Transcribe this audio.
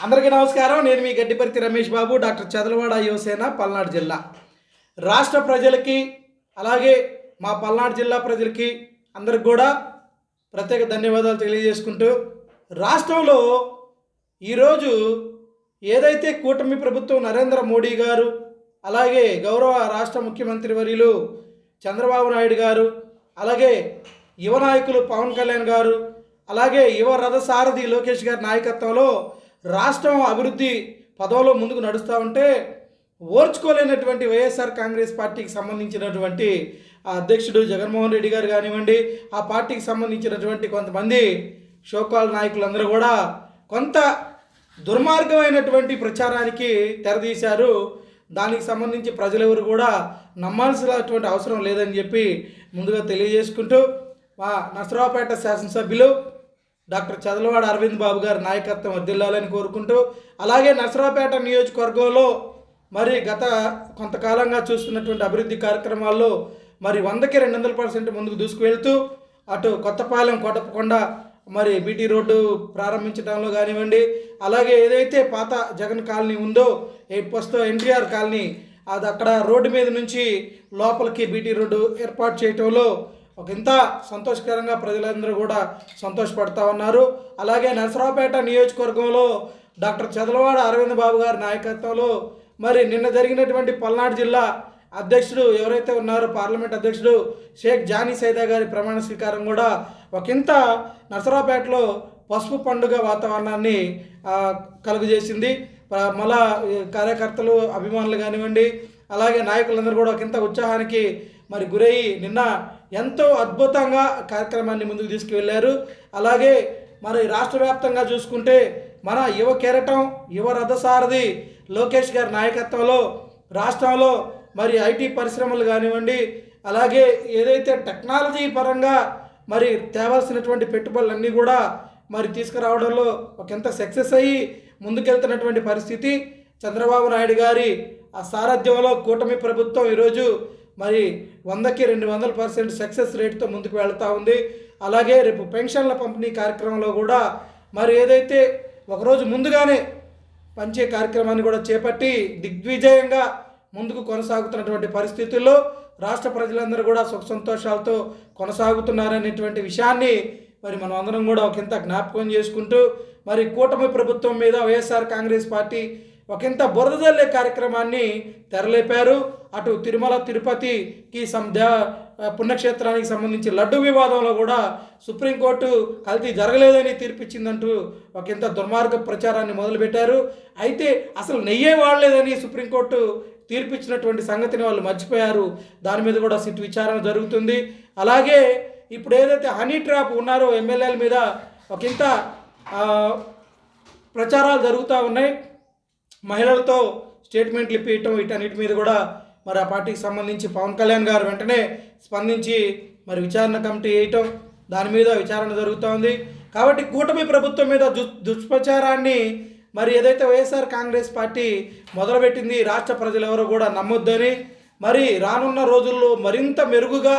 అందరికీ నమస్కారం. నేను మీ గడ్డిపర్తి రమేష్ బాబు, డాక్టర్ చదలవాడ యువసేన, పల్నాడు జిల్లా. రాష్ట్ర ప్రజలకి, అలాగే మా పల్నాడు జిల్లా ప్రజలకి అందరికి కూడా ప్రత్యేక ధన్యవాదాలు తెలియజేసుకుంటూ, రాష్ట్రంలో ఈరోజు ఏదైతే కూటమి ప్రభుత్వం నరేంద్ర మోడీ గారు, అలాగే గౌరవ రాష్ట్ర ముఖ్యమంత్రి వర్యులు చంద్రబాబు నాయుడు గారు, అలాగే యువ నాయకులు పవన్ కళ్యాణ్ గారు, అలాగే యువ రథసారథి లోకేష్ గారి నాయకత్వంలో రాష్ట్రం అభివృద్ధి పదవిలో ముందుకు నడుస్తూ ఉంటే ఓర్చుకోలేనటువంటి వైఎస్ఆర్ కాంగ్రెస్ పార్టీకి సంబంధించినటువంటి అధ్యక్షుడు జగన్మోహన్ రెడ్డి గారు కానివ్వండి, ఆ పార్టీకి సంబంధించినటువంటి కొంతమంది షోకాల్ నాయకులందరూ కూడా కొంత దుర్మార్గమైనటువంటి ప్రచారానికి తెరదీశారు. దానికి సంబంధించి ప్రజలెవరు కూడా నమ్మాల్సినటువంటి అవసరం లేదని చెప్పి ముందుగా తెలియజేసుకుంటూ, మా నసరావుపేట శాసనసభ్యులు డాక్టర్ చదలవాడ అరవింద్ బాబు గారి నాయకత్వం వర్ధిల్లాలని కోరుకుంటూ, అలాగే నసరావుపేట నియోజకవర్గంలో మరి గత కొంతకాలంగా చూస్తున్నటువంటి అభివృద్ధి కార్యక్రమాల్లో మరి 100కి 200% ముందుకు దూసుకువెళ్తూ, అటు కొత్తపాలెం కోటప్పకొండ మరి బీటీ రోడ్డు ప్రారంభించడంలో కానివ్వండి, అలాగే ఏదైతే పాత జగన్ కాలనీ ఉందో ప్రస్తుతం ఎన్టీఆర్ కాలనీ, అది అక్కడ రోడ్డు మీద నుంచి లోపలికి బీటీ రోడ్డు ఏర్పాటు చేయటంలో ఒక ఇంత సంతోషకరంగా ప్రజలందరూ కూడా సంతోషపడుతూ ఉన్నారు. అలాగే నరసరావుపేట నియోజకవర్గంలో డాక్టర్ చదలవాడ అరవింద్ బాబు గారి నాయకత్వంలో మరి నిన్న జరిగినటువంటి పల్నాడు జిల్లా అధ్యక్షుడు ఎవరైతే ఉన్నారో పార్లమెంట్ అధ్యక్షుడు షేక్ జానీ సైదా గారి ప్రమాణ స్వీకారం కూడా ఒకంత నరసరావుపేటలో పసుపు పండుగ వాతావరణాన్ని కలుగజేసింది. మళ్ళా కార్యకర్తలు, అభిమానులు కానివ్వండి, అలాగే నాయకులందరూ కూడా ఒకంత ఉత్సాహానికి మరి గురయ్యి నిన్న ఎంతో అద్భుతంగా కార్యక్రమాన్ని ముందుకు తీసుకువెళ్ళారు. అలాగే మరి రాష్ట్ర వ్యాప్తంగా చూసుకుంటే మన యువ కెరటం, యువ రథసారథి లోకేష్ గారి నాయకత్వంలో రాష్ట్రంలో మరి ఐటీ పరిశ్రమలు కానివ్వండి, అలాగే ఏదైతే టెక్నాలజీ పరంగా మరి తేవాల్సినటువంటి పెట్టుబడులన్నీ కూడా మరి తీసుకురావడంలో ఒకంత సక్సెస్ అయ్యి ముందుకెళ్తున్నటువంటి పరిస్థితి. చంద్రబాబు నాయుడు గారి ఆ సారథ్యంలో కూటమి ప్రభుత్వం ఈరోజు మరి 100కి 200% సక్సెస్ రేట్తో ముందుకు వెళ్తూ ఉంది. అలాగే రేపు పెన్షన్ల పంపిణీ కార్యక్రమంలో కూడా మరి ఏదైతే ఒకరోజు ముందుగానే పంచే కార్యక్రమాన్ని కూడా చేపట్టి దిగ్విజయంగా ముందుకు కొనసాగుతున్నటువంటి పరిస్థితుల్లో రాష్ట్ర ప్రజలందరూ కూడా సుఖ సంతోషాలతో కొనసాగుతున్నారనేటువంటి విషయాన్ని మరి మనం అందరం కూడా ఒకంత జ్ఞాపకం చేసుకుంటూ, మరి కూటమి ప్రభుత్వం మీద వైఎస్ఆర్ కాంగ్రెస్ పార్టీ ఒకంత బురదజల్లే కార్యక్రమాన్ని తెరలేపారు. అటు తిరుమల తిరుపతికి పుణ్యక్షేత్రానికి సంబంధించి లడ్డు వివాదంలో కూడా సుప్రీంకోర్టు కల్తీ జరగలేదని తీర్పిచ్చిందంటూ ఒకంత దుర్మార్గ ప్రచారాన్ని మొదలుపెట్టారు. అయితే అసలు నెయ్యే వాడలేదని సుప్రీంకోర్టు తీర్పిచ్చినటువంటి సంగతిని వాళ్ళు మర్చిపోయారు. దాని మీద కూడా సిట్ విచారణ జరుగుతుంది. అలాగే ఇప్పుడు ఏదైతే హనీ ట్రాప్ ఉన్నారో ఎమ్మెల్యేల మీద ఒకంత ప్రచారాలు జరుగుతూ ఉన్నాయి. మహిళలతో స్టేట్మెంట్లు ఇప్పించడం, వీటన్నిటి మీద కూడా మరి ఆ పార్టీకి సంబంధించి పవన్ కళ్యాణ్ గారు వెంటనే స్పందించి మరి విచారణ కమిటీ వేయటం, దాని మీద విచారణ జరుగుతూ ఉంది. కాబట్టి కూటమి ప్రభుత్వం మీద దుష్ప్రచారాన్ని మరి ఏదైతే వైఎస్ఆర్ కాంగ్రెస్ పార్టీ మొదలుపెట్టింది రాష్ట్ర ప్రజలు ఎవరో కూడా నమ్మొద్దని, మరి రానున్న రోజుల్లో మరింత మెరుగుగా